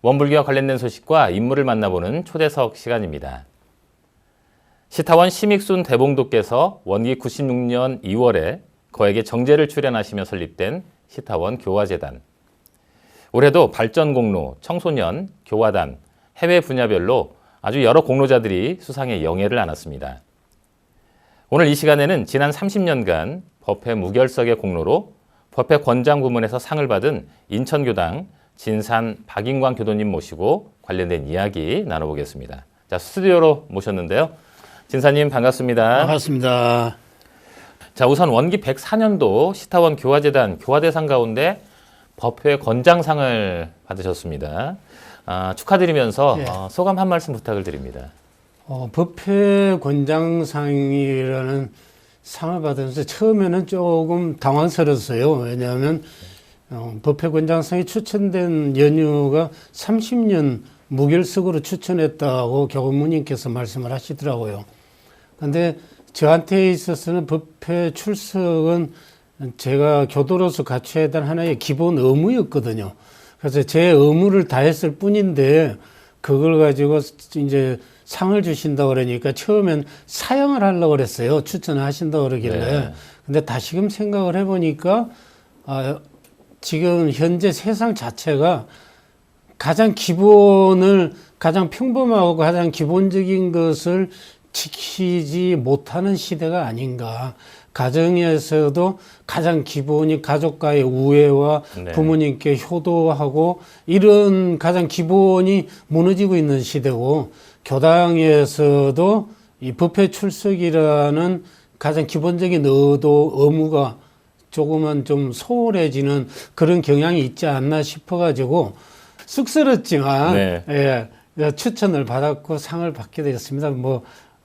원불교와 관련된 소식과 인물을 만나보는 초대석 시간입니다. 시타원 심익순 대봉도께서 원기 96년 2월에 거액의 정제를 출연하시며 설립된 시타원 교화재단. 올해도 발전공로, 청소년, 교화단, 해외 분야별로 아주 여러 공로자들이 수상의 영예를 안았습니다. 오늘 이 시간에는 지난 30년간 법회 무결석의 공로로 법회 권장 부문에서 상을 받은 인천교당 진산 박인광 교도님 모시고 관련된 이야기 나눠보겠습니다. 자, 스튜디오로 모셨는데요. 진사님 반갑습니다. 반갑습니다. 자, 우선 원기 104년도 시타원 교화재단 교화대상 가운데 법회 권장상을 받으셨습니다. 축하드리면서 예. 소감 한 말씀 부탁을 드립니다. 법회 권장상이라는 상을 받으면서 처음에는 조금 당황스러웠어요. 왜냐하면 법회 권장상이 추천된 연유가 30년 무결석으로 추천했다고 교무님께서 말씀을 하시더라고요. 그런데 저한테 있어서는 법회 출석은 제가 교도로서 갖춰야 될 하나의 기본 의무였거든요. 그래서 제 의무를 다했을 뿐인데 그걸 가지고 이제 상을 주신다고 그러니까 처음엔 사양을 하려고 그랬어요. 추천을 하신다고 그러길래. 네. 근데 다시금 생각을 해보니까 지금 현재 세상 자체가 가장 기본을 가장 평범하고 가장 기본적인 것을 지키지 못하는 시대가 아닌가. 가정에서도 가장 기본이 가족과의 우애와 네. 부모님께 효도하고 이런 가장 기본이 무너지고 있는 시대고 교당에서도 이 법회 출석이라는 가장 기본적인 의무가 조금은 좀 소홀해지는 그런 경향이 있지 않나 싶어가지고 쑥스럽지만 네. 예, 추천을 받았고 상을 받게 되었습니다.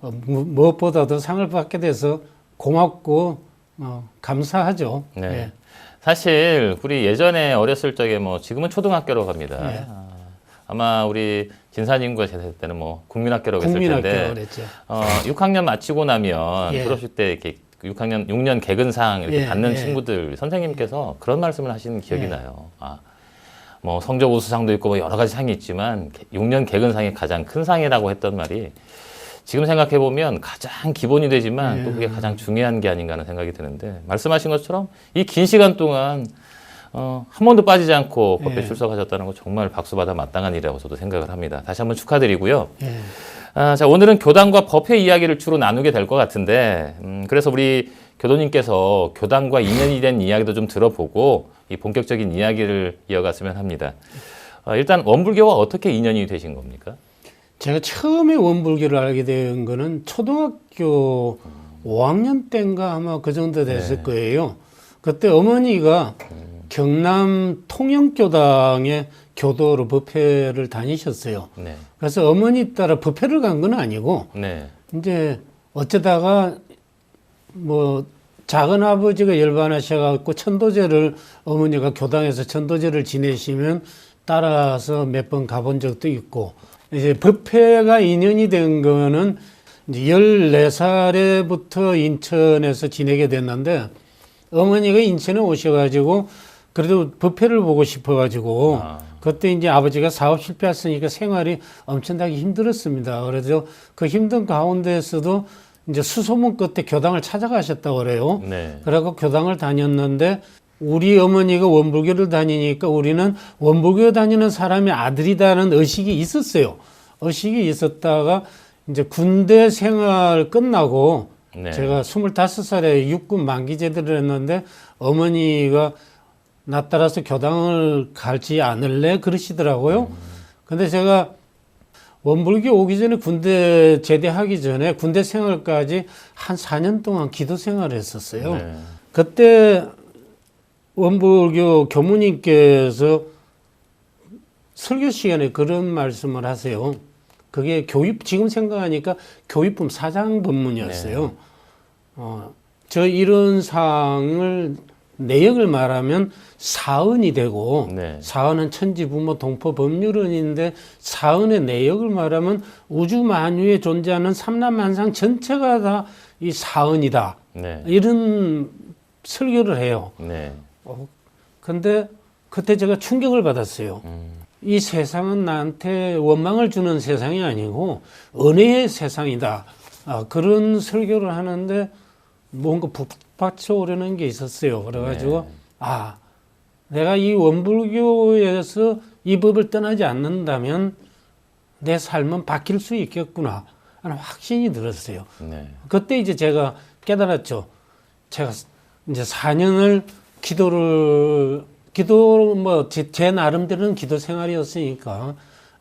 무엇보다도 상을 받게 돼서 고맙고 감사하죠. 네. 예. 사실 우리 예전에 어렸을 적에 지금은 초등학교로 갑니다. 예. 아마 우리 진사님과 제 세대 때는 국민학교라고 했을 국민학교 텐데 그랬죠. 6학년 마치고 나면 예. 졸업식 때 이렇게 6년 개근상 이렇게 예, 받는 예. 친구들 선생님께서 그런 말씀을 하시는 기억이 예. 나요. 성적 우수상도 있고 여러 가지 상이 있지만 6년 개근상이 가장 큰 상이라고 했던 말이 지금 생각해 보면 가장 기본이 되지만 또 그게 가장 중요한 게 아닌가 하는 생각이 드는데 말씀하신 것처럼 이 긴 시간 동안 한 번도 빠지지 않고 법회 예. 출석하셨다는 거 정말 박수받아 마땅한 일이라고 저도 생각을 합니다. 다시 한번 축하드리고요. 예. 자, 오늘은 교당과 법회 이야기를 주로 나누게 될 것 같은데 그래서 우리 교도님께서 교당과 인연이 된 이야기도 좀 들어보고 이 본격적인 이야기를 이어갔으면 합니다. 일단 원불교와 어떻게 인연이 되신 겁니까? 제가 처음에 원불교를 알게 된 거는 초등학교 5학년 때인가 아마 그 정도 됐을 거예요. 그때 어머니가 경남 통영교당의 교도로 법회를 다니셨어요. 네. 그래서 어머니 따라 법회를 간 건 아니고 네. 이제 어쩌다가 작은 아버지가 열반하셔갖고 천도제를 어머니가 교당에서 천도제를 지내시면 따라서 몇 번 가본 적도 있고 이제 법회가 인연이 된 거는 이제 14살에부터 인천에서 지내게 됐는데 어머니가 인천에 오셔가지고 그래도 법회를 보고 싶어가지고 그때 이제 아버지가 사업 실패했으니까 생활이 엄청나게 힘들었습니다. 그래서 그 힘든 가운데에서도 이제 수소문 끝에 교당을 찾아가셨다고 그래요. 네. 그래갖고 교당을 다녔는데 우리 어머니가 원불교를 다니니까 우리는 원불교 다니는 사람의 아들이다는 의식이 있었어요. 의식이 있었다가 이제 군대 생활 끝나고 네. 제가 25살에 육군 만기 제대를 했는데 어머니가 나 따라서 교당을 갈지 않을래? 그러시더라고요. 근데 제가 원불교 오기 전에 군대 제대하기 전에 군대 생활까지 한 4년 동안 기도 생활을 했었어요. 네. 그때 원불교 교무님께서 설교 시간에 그런 말씀을 하세요. 그게 지금 생각하니까 교육품 사장 법문이었어요. 저 이런 상을 내역을 말하면 사언이 되고 네. 사언은 천지부모 동포 법률은인데 사언의 내역을 말하면 우주 만유에 존재하는 삼라만상 전체가 다 이 사언이다. 네. 이런 설교를 해요. 네. 근데 그때 제가 충격을 받았어요. 이 세상은 나한테 원망을 주는 세상이 아니고 은혜의 세상이다. 그런 설교를 하는데 뭔가 북받쳐오려는 게 있었어요. 그래가지고 네. 내가 이 원불교에서 이 법을 떠나지 않는다면 내 삶은 바뀔 수 있겠구나 하는 확신이 들었어요. 네. 그때 이제 제가 깨달았죠. 제가 이제 4년을 제 나름대로는 기도 생활이었으니까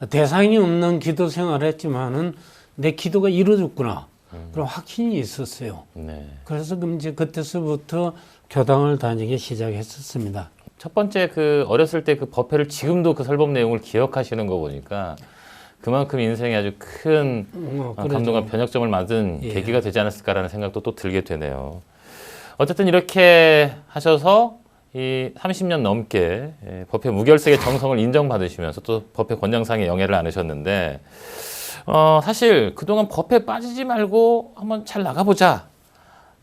대상이 없는 기도 생활을 했지만은 내 기도가 이루어졌구나. 그런 확신이 있었어요. 네. 그래서 이제 그때서부터 교당을 다니기 시작했었습니다. 첫 번째 그 어렸을 때 그 법회를 지금도 그 설법 내용을 기억하시는 거 보니까 그만큼 인생에 아주 큰 감동과 변혁점을 만든 예. 계기가 되지 않았을까라는 생각도 또 들게 되네요. 어쨌든 이렇게 하셔서 이 30년 넘게 법회 무결색의 정성을 인정받으시면서 또 법회 권장상에 영예를 안으셨는데 사실 그동안 법회 빠지지 말고 한번 잘 나가보자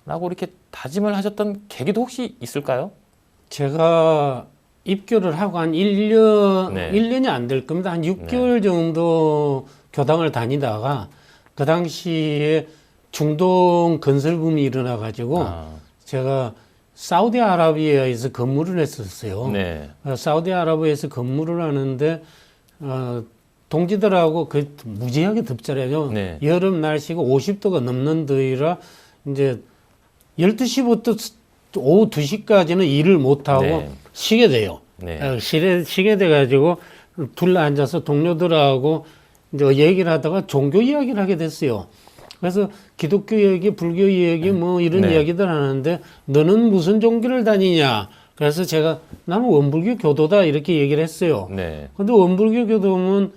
라고 이렇게 다짐을 하셨던 계기도 혹시 있을까요? 제가 입교를 하고 한 1년, 네. 1년이 안 될 겁니다. 한 6개월 정도 교당을 다니다가 그 당시에 중동 건설붐이 일어나가지고 제가 사우디아라비아에서 근무를 했었어요. 네. 사우디아라비아에서 근무를 하는데 동지들하고 무지하게 덥잖아요. 네. 여름 날씨가 50도가 넘는 더위라 이제 12시부터 오후 2시까지는 일을 못하고 네. 쉬게 돼요. 네. 쉬게 돼가지고 둘러 앉아서 동료들하고 이제 얘기를 하다가 종교 이야기를 하게 됐어요. 그래서 기독교 얘기, 불교 얘기 뭐 이런 네. 이야기들 하는데 너는 무슨 종교를 다니냐? 그래서 제가 나는 원불교 교도다 이렇게 얘기를 했어요. 네. 근데 원불교 교도면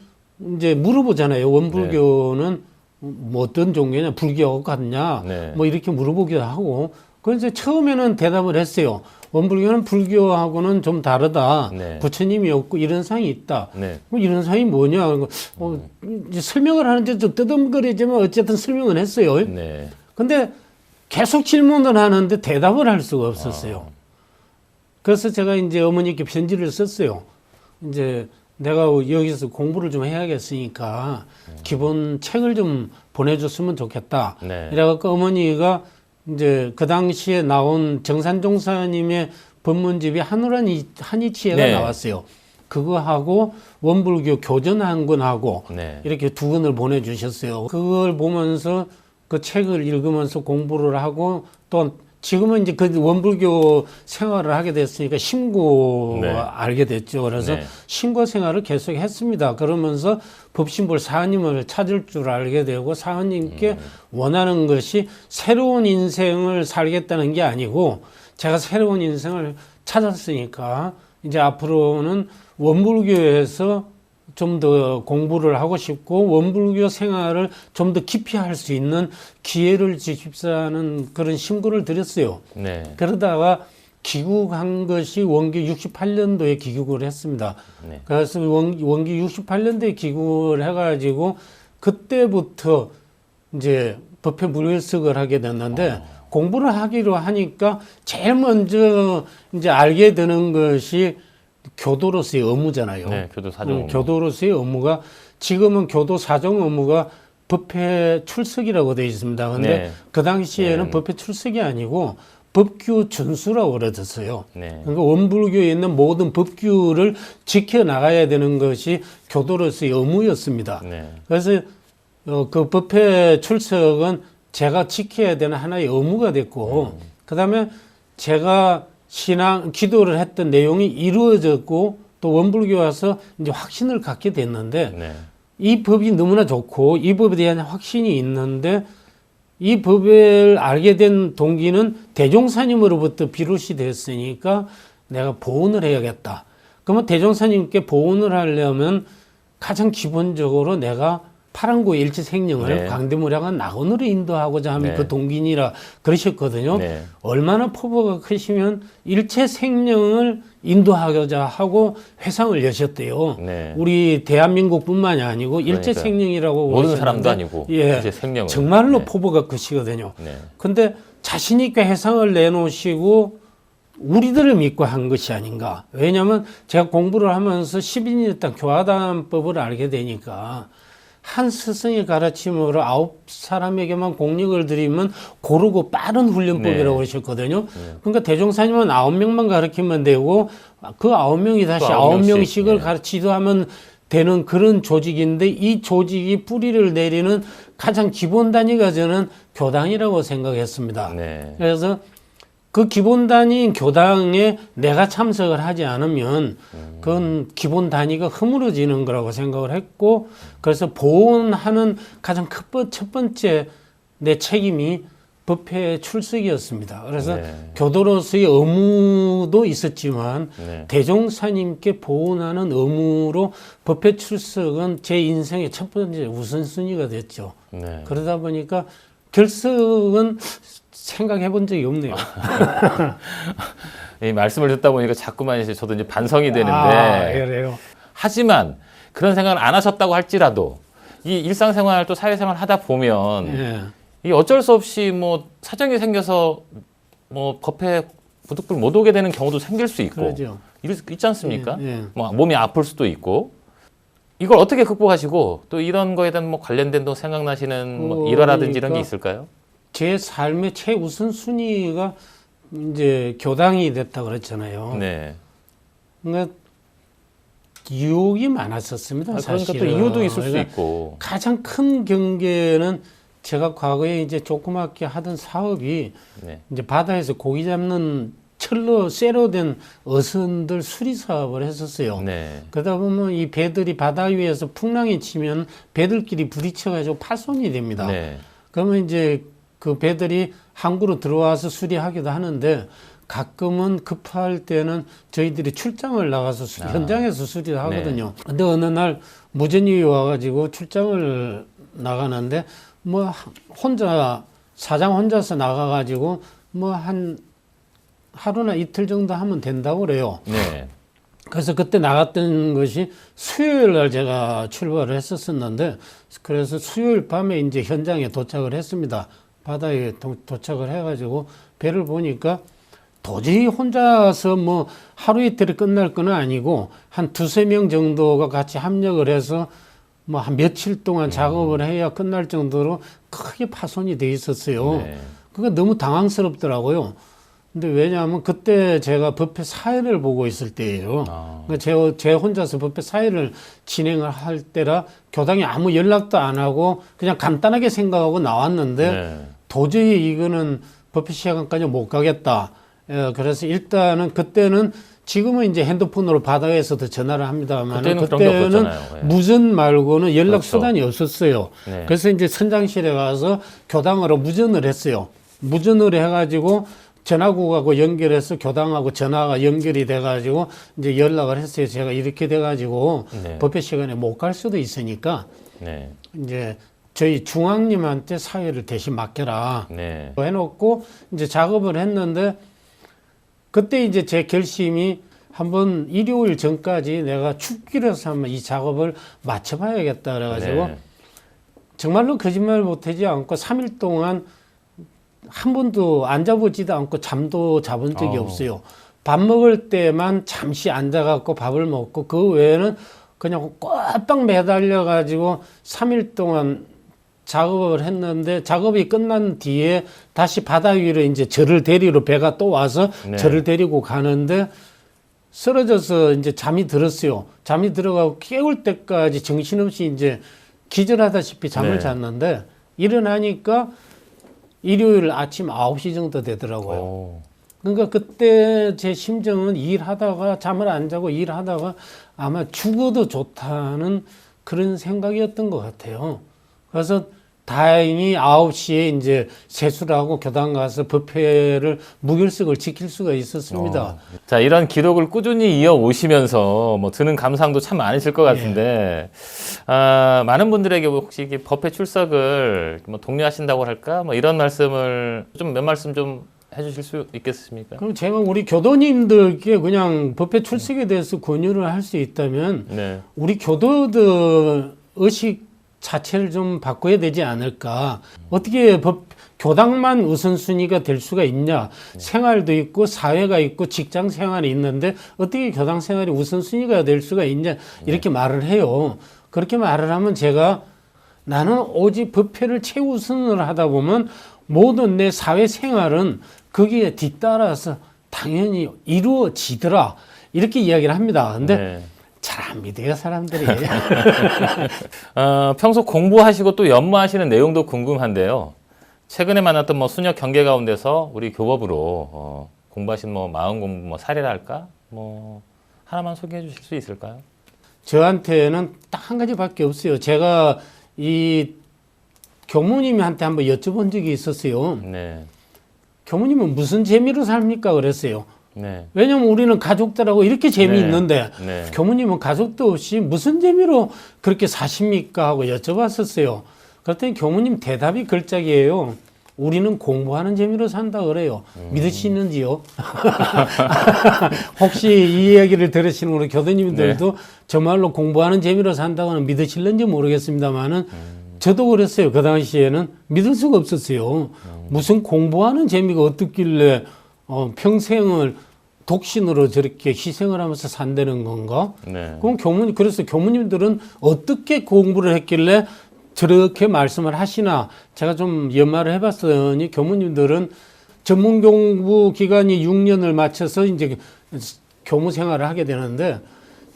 이제 물어보잖아요. 원불교는 뭐 어떤 종교냐? 불교하고 같냐? 네. 뭐 이렇게 물어보기도 하고. 그래서 처음에는 대답을 했어요. 원불교는 불교하고는 좀 다르다. 네. 부처님이 없고 이런 상이 있다. 네. 뭐 이런 상이 뭐냐? 이제 설명을 하는데 좀 뜨끔거리지만 어쨌든 설명은 했어요. 네. 근데 계속 질문을 하는데 대답을 할 수가 없었어요. 그래서 제가 이제 어머니께 편지를 썼어요. 이제 내가 여기서 공부를 좀 해야겠으니까 기본 책을 좀 보내줬으면 좋겠다. 네. 이래갖고 어머니가 이제 그 당시에 나온 정산종사님의 법문집이 한이치에가 네. 나왔어요. 그거하고 원불교 교전 한 권하고 네. 이렇게 두 권을 보내주셨어요. 그걸 보면서 그 책을 읽으면서 공부를 하고 또 지금은 이제 그 원불교 생활을 하게 됐으니까 심고 네. 알게 됐죠. 그래서 네. 심고 생활을 계속 했습니다. 그러면서 법신볼 사하님을 찾을 줄 알게 되고 사하님께 원하는 것이 새로운 인생을 살겠다는 게 아니고 제가 새로운 인생을 찾았으니까 이제 앞으로는 원불교에서 좀 더 공부를 하고 싶고 원불교 생활을 좀 더 깊이 할 수 있는 기회를 주십사는 그런 신고를 드렸어요. 네. 그러다가 귀국한 것이 원기 68년도에 귀국을 했습니다. 네. 그래서 원기 68년도에 귀국을 해가지고 그때부터 이제 법회 무료석을 하게 됐는데 공부를 하기로 하니까 제일 먼저 이제 알게 되는 것이 교도로서의 업무잖아요. 네. 교도 사정 업무. 교도로서의 업무가 지금은 교도 사정 업무가 법회 출석이라고 되어 있습니다. 근데 네. 그 당시에는 네. 법회 출석이 아니고 법규 준수라고 그러졌어요. 네. 그러니까 원불교에 있는 모든 법규를 지켜나가야 되는 것이 교도로서의 업무였습니다. 네. 그래서 그 법회 출석은 제가 지켜야 되는 하나의 의무가 됐고 그다음에 제가 기도를 했던 내용이 이루어졌고 또 원불교 와서 이제 확신을 갖게 됐는데 네. 이 법이 너무나 좋고 이 법에 대한 확신이 있는데 이 법을 알게 된 동기는 대종사님으로부터 비롯이 됐으니까 내가 보온을 해야겠다. 그러면 대종사님께 보온을 하려면 가장 기본적으로 내가 파랑고 일체생령을 네. 광대무량한 낙원으로 인도하고자 하면 네. 그 동기니라 그러셨거든요. 네. 얼마나 포부가 크시면 일체생령을 인도하고자 하고 회상을 여셨대요. 네. 우리 대한민국뿐만이 아니고 그러니까요. 일체생령이라고 모르는 사람도 하셨는데, 아니고 예, 이제 생명을. 정말로 네. 포부가 크시거든요. 네. 근데 자신 있게 회상을 내놓으시고 우리들을 믿고 한 것이 아닌가. 왜냐하면 제가 공부를 하면서 12년 교화단법을 알게 되니까 한 스승의 가르침으로 9사람에게만 공력을 들이면 고르고 빠른 훈련법이라고 네. 그러셨거든요. 그러니까 대종사님은 9명만 가르치면 되고 그 9명이 다시 9명씩을 지도하면 되는 그런 조직인데 이 조직이 뿌리를 내리는 가장 기본 단위가 저는 교당이라고 생각했습니다. 네. 그래서 그 기본 단위인 교당에 내가 참석을 하지 않으면 그건 기본 단위가 허물어지는 거라고 생각을 했고 그래서 보훈하는 가장 첫 번째 내 책임이 법회 출석이었습니다. 그래서 네. 교도로서의 의무도 있었지만 네. 대종사님께 보훈하는 의무로 법회 출석은 제 인생의 첫 번째 우선순위가 됐죠. 네. 그러다 보니까 결석은 생각해 본 적이 없네요. 이 말씀을 듣다 보니까 자꾸만 이제 저도 이제 반성이 되는데 그래요. 하지만 그런 생각을 안 하셨다고 할지라도 이 일상생활 또 사회생활 하다 보면 예. 이 어쩔 수 없이 뭐 사정이 생겨서 뭐 법회 부득불 못 오게 되는 경우도 생길 수 있고 그러죠. 있지 않습니까? 예, 예. 뭐 몸이 아플 수도 있고 이걸 어떻게 극복하시고 또 이런 거에 대한 뭐 관련된 또 생각나시는 뭐 일화라든지 이런 게 있을까요? 제 삶의 최우선 순위가 이제 교당이 됐다 그랬잖아요. 네. 그러니까 유혹이 많았었습니다. 그러니까 사실은. 또 이유도 있을 수 그러니까 있고. 가장 큰 경계는 제가 과거에 이제 조그맣게 하던 사업이 네. 이제 바다에서 고기 잡는 철로 쇠로 된 어선들 수리 사업을 했었어요. 네. 그러다 보면 이 배들이 바다 위에서 풍랑이 치면 배들끼리 부딪혀가지고 파손이 됩니다. 네. 그러면 이제 그 배들이 항구로 들어와서 수리하기도 하는데 가끔은 급할 때는 저희들이 출장을 나가서 현장에서 수리를 하거든요. 근데 어느 날 무전이 와가지고 출장을 나가는데 뭐 혼자 사장 혼자서 나가가지고 뭐 한 하루나 이틀 정도 하면 된다고 그래요. 네. 그래서 그때 나갔던 것이 수요일 날 제가 출발을 했었는데 그래서 수요일 밤에 이제 현장에 도착을 했습니다. 바다에 도착을 해가지고 배를 보니까 도저히 혼자서 뭐 하루 이틀이 끝날 건 아니고 한 두세 명 정도가 같이 합력을 해서 뭐 한 며칠 동안 작업을 해야 끝날 정도로 크게 파손이 돼 있었어요. 네. 그게 너무 당황스럽더라고요. 근데 왜냐하면 그때 제가 법회 사회를 보고 있을 때예요. 그러니까 제 혼자서 법회 사회를 진행을 할 때라 교당에 아무 연락도 안 하고 그냥 간단하게 생각하고 나왔는데 네. 도저히 이거는 법회 시간까지 못 가겠다. 그래서 일단은 그때는 지금은 이제 핸드폰으로 바다에서도 전화를 합니다만 그때는 무전 말고는 연락 그렇죠. 수단이 없었어요. 네. 그래서 이제 선장실에 가서 교당으로 무전을 했어요. 무전을 해가지고 전화국하고 연결해서 교당하고 전화가 연결이 돼가지고 이제 연락을 했어요. 제가 이렇게 돼가지고 네. 법회 시간에 못 갈 수도 있으니까 네. 이제 저희 중앙님한테 사회를 대신 맡겨라. 네. 해놓고 이제 작업을 했는데 그때 이제 제 결심이 한번 일요일 전까지 내가 축기로서 한번 이 작업을 맞춰봐야겠다 그래가지고 네. 정말로 거짓말 못하지 않고 3일 동안 한 번도 앉아보지도 않고 잠도 자본 적이 없어요. 밥 먹을 때만 잠시 앉아갖고 밥을 먹고 그 외에는 그냥 꽉 매달려가지고 3일 동안 작업을 했는데 작업이 끝난 뒤에 다시 바다 위로 이제 저를 데리러 배가 또 와서 네. 저를 데리고 가는데 쓰러져서 이제 잠이 들었어요. 잠이 들어가고 깨울 때까지 정신없이 이제 기절하다시피 잠을 네. 잤는데 일어나니까 일요일 아침 9시 정도 되더라고요. 오. 그러니까 그때 제 심정은 일하다가 잠을 안 자고 일하다가 아마 죽어도 좋다는 그런 생각이었던 것 같아요. 그래서 다행히 9시에 이제 세수를 하고 교당 가서 법회를 무결석을 지킬 수가 있었습니다. 자, 이런 기록을 꾸준히 이어 오시면서 뭐 드는 감상도 참 많으실 것 같은데, 많은 분들에게 혹시 이게 법회 출석을 뭐 독려하신다고 할까? 뭐 이런 말씀을 좀 몇 말씀 좀 해주실 수 있겠습니까? 그럼 제가 우리 교도님들께 그냥 법회 출석에 대해서 권유를 할 수 있다면, 네. 우리 교도들 의식 자체를 좀 바꿔야 되지 않을까. 어떻게 교당만 우선순위가 될 수가 있냐. 생활도 있고 사회가 있고 직장 생활이 있는데 어떻게 교당 생활이 우선순위가 될 수가 있냐. 이렇게 말을 해요. 그렇게 말을 하면 제가 나는 오직 법회를 최우선으로 하다 보면 모든 내 사회 생활은 거기에 뒤따라서 당연히 이루어지더라. 이렇게 이야기를 합니다. 근데 네. 잘 안 믿어요, 사람들이. 평소 공부하시고 또 연마하시는 내용도 궁금한데요. 최근에 만났던 뭐 수녀 경계 가운데서 우리 교법으로 공부하신 뭐 마음 공부 뭐 사례랄까 뭐 하나만 소개해 주실 수 있을까요? 저한테는 딱 한 가지밖에 없어요. 제가 이 교무님한테 한번 여쭤본 적이 있었어요. 네. 교무님은 무슨 재미로 삽니까? 그랬어요. 네. 왜냐면 우리는 가족들하고 이렇게 재미있는데 네. 교무님은 가족도 없이 무슨 재미로 그렇게 사십니까? 하고 여쭤봤었어요. 그랬더니 교무님 대답이 걸작이에요. 우리는 공부하는 재미로 산다 그래요. 믿으시는지요? 혹시 이 이야기를 들으시는 우리 교도님들도 정말로 공부하는 재미로 산다고는 믿으실는지 모르겠습니다만은 저도 그랬어요. 그 당시에는 믿을 수가 없었어요. 무슨 공부하는 재미가 어떻길래 평생을 독신으로 저렇게 희생을 하면서 산다는 건가? 네. 그럼 그래서 교무님들은 어떻게 공부를 했길래 저렇게 말씀을 하시나? 제가 좀 연마를 해봤더니 교무님들은 전문 공부 기간이 6년을 마쳐서 이제 교무 생활을 하게 되는데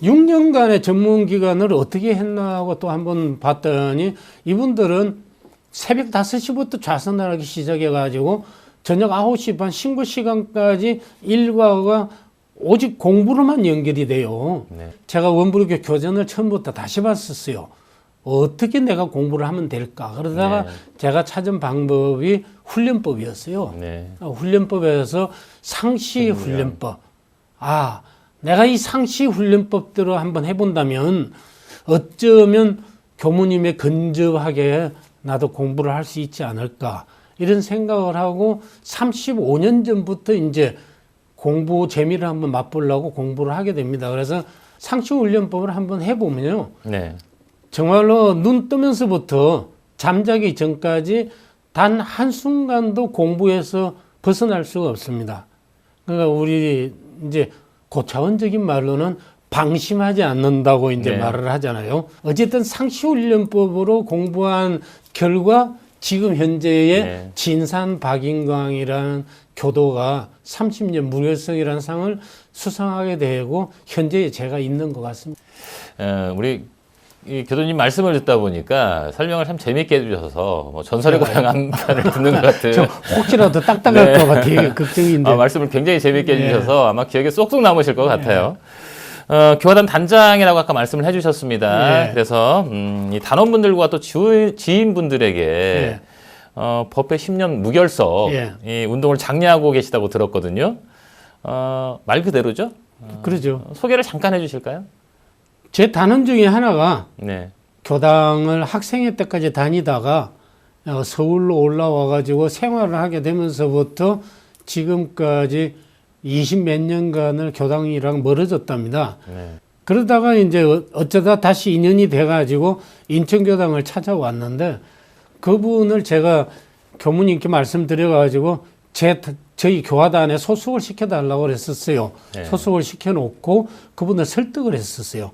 6년간의 전문 기간을 어떻게 했나 하고 또 한번 봤더니 이분들은 새벽 5시부터 좌선하기 시작해가지고 저녁 9시 반 신고 시간까지 일과가 오직 공부로만 연결이 돼요. 네. 제가 원불교 교전을 처음부터 다시 봤었어요. 어떻게 내가 공부를 하면 될까? 그러다가 네. 제가 찾은 방법이 훈련법이었어요. 네. 훈련법에서 상시 훈련법. 아, 내가 이 상시 훈련법대로 한번 해본다면 어쩌면 교무님의 근접하게 나도 공부를 할 수 있지 않을까. 이런 생각을 하고 35년 전부터 이제 공부 재미를 한번 맛보려고 공부를 하게 됩니다. 그래서 상시 훈련법을 한번 해보면요. 네. 정말로 눈 뜨면서부터 잠자기 전까지 단 한순간도 공부에서 벗어날 수가 없습니다. 그러니까 우리 이제 고차원적인 말로는 방심하지 않는다고 이제 네. 말을 하잖아요. 어쨌든 상시훈련법으로 공부한 결과 지금 현재의 네. 진산 박인광이라는 교도가 30년 무결성이라는 상을 수상하게 되고 현재에 제가 있는 것 같습니다. 우리 이 교도님 말씀을 듣다 보니까 설명을 참 재미있게 해주셔서 뭐 전설의 고향 한 편을 듣는 것 같은. 저 혹시라도 딱딱할까 봐 되게 걱정인데. 말씀을 굉장히 재미있게 네. 해주셔서 아마 기억에 쏙쏙 남으실 것 같아요. 교화단 단장이라고 아까 말씀을 해주셨습니다. 네. 그래서 이 단원분들과 또 지인분들에게 네. 법회 10년 무결석 네. 이 운동을 장려하고 계시다고 들었거든요. 말 그대로죠? 그러죠. 소개를 잠깐 해주실까요? 제 단원 중에 하나가 네. 교당을 학생회 때까지 다니다가 서울로 올라와 가지고 생활을 하게 되면서부터 지금까지 20 몇 년간을 교당이랑 멀어졌답니다. 네. 그러다가 이제 어쩌다 다시 인연이 돼 가지고 인천교당을 찾아왔는데 그분을 제가 교무님께 말씀드려 가지고 저희 교화단에 소속을 시켜달라고 그랬었어요. 네. 소속을 시켜놓고 그분을 설득을 했었어요.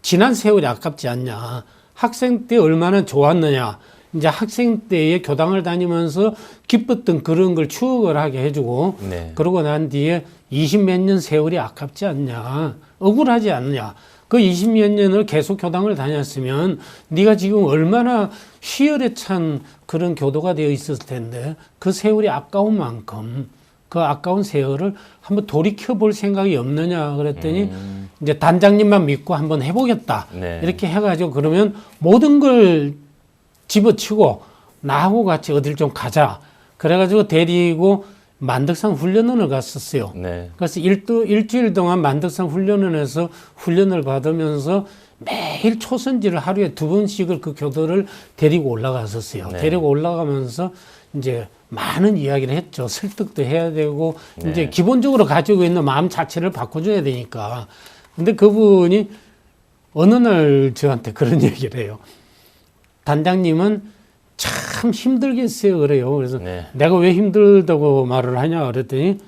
지난 세월이 아깝지 않냐. 학생 때 얼마나 좋았느냐. 이제 학생 때에 교당을 다니면서 기뻤던 그런 걸 추억을 하게 해주고, 네. 그러고 난 뒤에 20 몇 년 세월이 아깝지 않냐. 억울하지 않느냐. 그 20 몇 년을 계속 교당을 다녔으면 네가 지금 얼마나 희열에 찬 그런 교도가 되어 있었을 텐데 그 세월이 아까운 만큼 그 아까운 세월을 한번 돌이켜 볼 생각이 없느냐 그랬더니 이제 단장님만 믿고 한번 해보겠다. 네. 이렇게 해가지고 그러면 모든 걸 집어치고 나하고 같이 어딜 좀 가자. 그래가지고 데리고 만덕산 훈련원을 갔었어요. 네. 그래서 일주일 동안 만덕산 훈련원에서 훈련을 받으면서 매일 초선지를 하루에 2번씩을 그 교도를 데리고 올라갔었어요. 네. 데리고 올라가면서 이제 많은 이야기를 했죠. 설득도 해야 되고, 네. 이제 기본적으로 가지고 있는 마음 자체를 바꿔줘야 되니까. 근데 그분이 어느 날 저한테 그런 얘기를 해요. 단장님은 참 힘들겠어요. 그래요. 그래서 네. 내가 왜 힘들다고 말을 하냐 그랬더니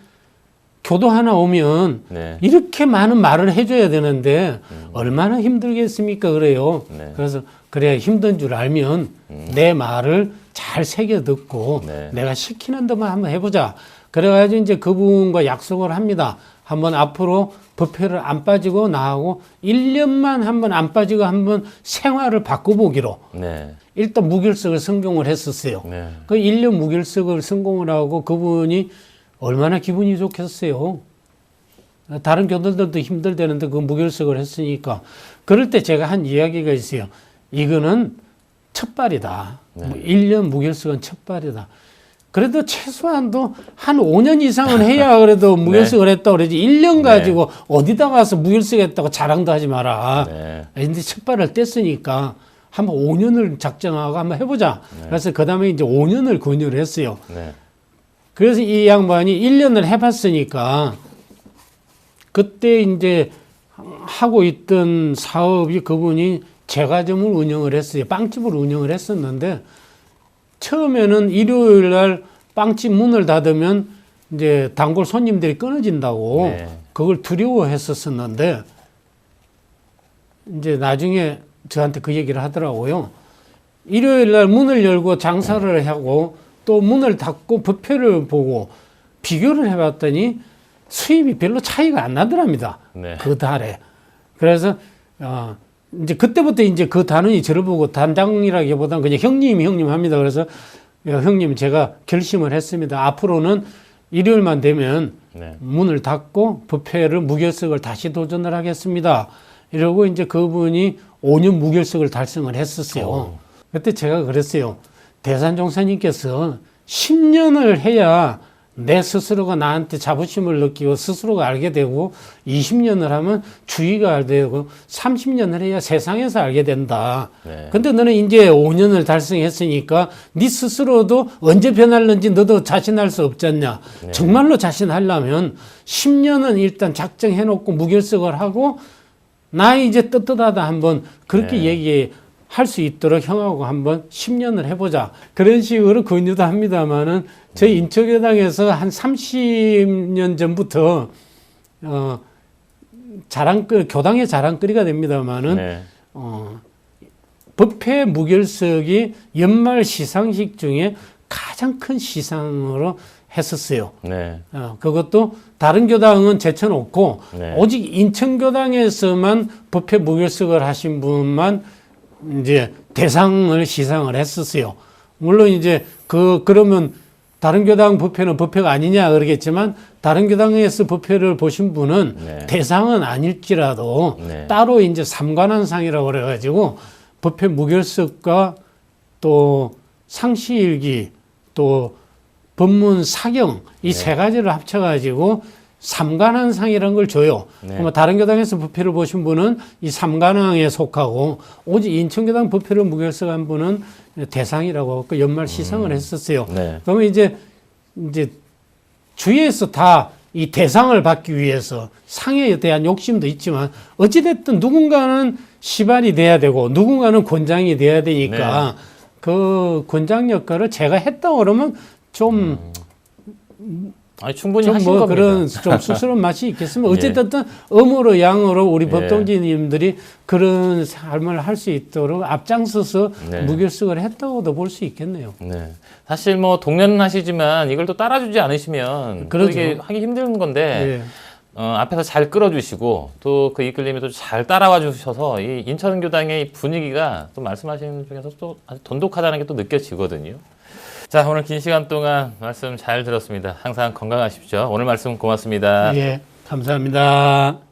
교도 하나 오면 네. 이렇게 많은 말을 해줘야 되는데 얼마나 힘들겠습니까? 그래요. 네. 그래서 그래야 힘든 줄 알면 내 말을 잘 새겨 듣고 네. 내가 시키는 대로만 한번 해보자. 그래가지고 이제 그분과 약속을 합니다. 한번 앞으로 법회를 안 빠지고 나하고 1년만 한번 안 빠지고 한번 생활을 바꿔보기로 네. 일단 무결석을 성공을 했었어요. 네. 그 1년 무결석을 성공을 하고 그분이 얼마나 기분이 좋겠어요. 다른 교도들도 힘들다는데 그 무결석을 했으니까. 그럴 때 제가 한 이야기가 있어요. 이거는 첫발이다. 네. 1년 무결석은 첫발이다. 그래도 최소한도 한 5년 이상은 해야 그래도 무결석을 했다고 그러지. 1년 가지고 어디다 가서 무결석 했다고 자랑도 하지 마라. 네. 근데 첫발을 뗐으니까 한번 5년을 작정하고 한번 해보자. 그래서 그 다음에 이제 5년을 권유를 했어요. 네. 그래서 이 양반이 1년을 해봤으니까 그때 이제 하고 있던 사업이 그분이 제과점을 운영을 했어요. 빵집을 운영을 했었는데 처음에는 일요일 날 빵집 문을 닫으면 이제 단골 손님들이 끊어진다고 네. 그걸 두려워했었었는데 이제 나중에 저한테 그 얘기를 하더라고요. 일요일 날 문을 열고 장사를 하고 또 문을 닫고 부페를 보고 비교를 해봤더니 수입이 별로 차이가 안 나더랍니다. 네. 그 달에. 그래서 이제 그때부터 이제 그 단원이 저를 보고 단장이라기보다는 그냥 형님 합니다. 그래서 형님 제가 결심을 했습니다. 앞으로는 일요일만 되면 네. 문을 닫고 부페를 무결석을 다시 도전을 하겠습니다. 이러고 이제 그분이 5년 무결석을 달성을 했었어요. 그때 제가 그랬어요. 대산종사님께서 10년을 해야 내 스스로가 나한테 자부심을 느끼고 스스로가 알게 되고 20년을 하면 주위가 알게 되고 30년을 해야 세상에서 알게 된다. 네. 근데 너는 이제 5년을 달성했으니까 네 스스로도 언제 변할는지 너도 자신할 수 없잖냐. 네. 정말로 자신하려면 10년은 일단 작정해놓고 무결석을 하고 나 이제 떳떳하다 한번 그렇게 네. 얘기할 수 있도록 형하고 한번 10년을 해보자. 그런 식으로 권유도 합니다만은 저희 인처교당에서 한 30년 전부터 교당의 자랑거리가 됩니다만은 네. 법회 무결석이 연말 시상식 중에 가장 큰 시상으로 했었어요. 네. 그것도 다른 교당은 제쳐놓고 네. 오직 인천교당에서만 법회 무결석을 하신 분만 이제 대상을 시상을 했었어요. 물론 이제 그러면 다른 교당 법회는 법회가 아니냐 그러겠지만 다른 교당에서 법회를 보신 분은 네. 대상은 아닐지라도 네. 따로 이제 삼관왕상이라고 그래가지고 법회 무결석과 또 상시일기 또 법문 사경 이 세 가지를 합쳐가지고 삼관왕상이라는 걸 줘요. 네. 그러면 다른 교당에서 법회를 보신 분은 이 삼관왕에 속하고 오직 인천교당 법회를 무결석한 분은 대상이라고 그 연말 시상을 했었어요. 네. 그러면 이제 주위에서 다 이 대상을 받기 위해서 상에 대한 욕심도 있지만 어찌됐든 누군가는 시발이 돼야 되고 누군가는 권장이 돼야 되니까 그 권장 역할을 제가 했다고 그러면 좀 아니, 충분히 좀 하신 뭐 겁니다. 그런 좀 쑥스러운 맛이 있겠으면 예. 어쨌든 음으로 양으로 우리 예. 법동지님들이 그런 삶을 할 수 있도록 앞장서서 네. 무결석을 했다고도 볼 수 있겠네요. 네. 사실 뭐 동료는 하시지만 이걸 또 따라주지 않으시면 또 그러죠. 이게 하기 힘든 건데 예. 앞에서 잘 끌어주시고 또 그 이끌림이 또 잘 따라와 주셔서 이 인천교당의 이 분위기가 또 말씀하시는 중에서 또 아주 돈독하다는 게 또 느껴지거든요. 자, 오늘 긴 시간 동안 말씀 잘 들었습니다. 항상 건강하십시오. 오늘 말씀 고맙습니다. 예, 감사합니다.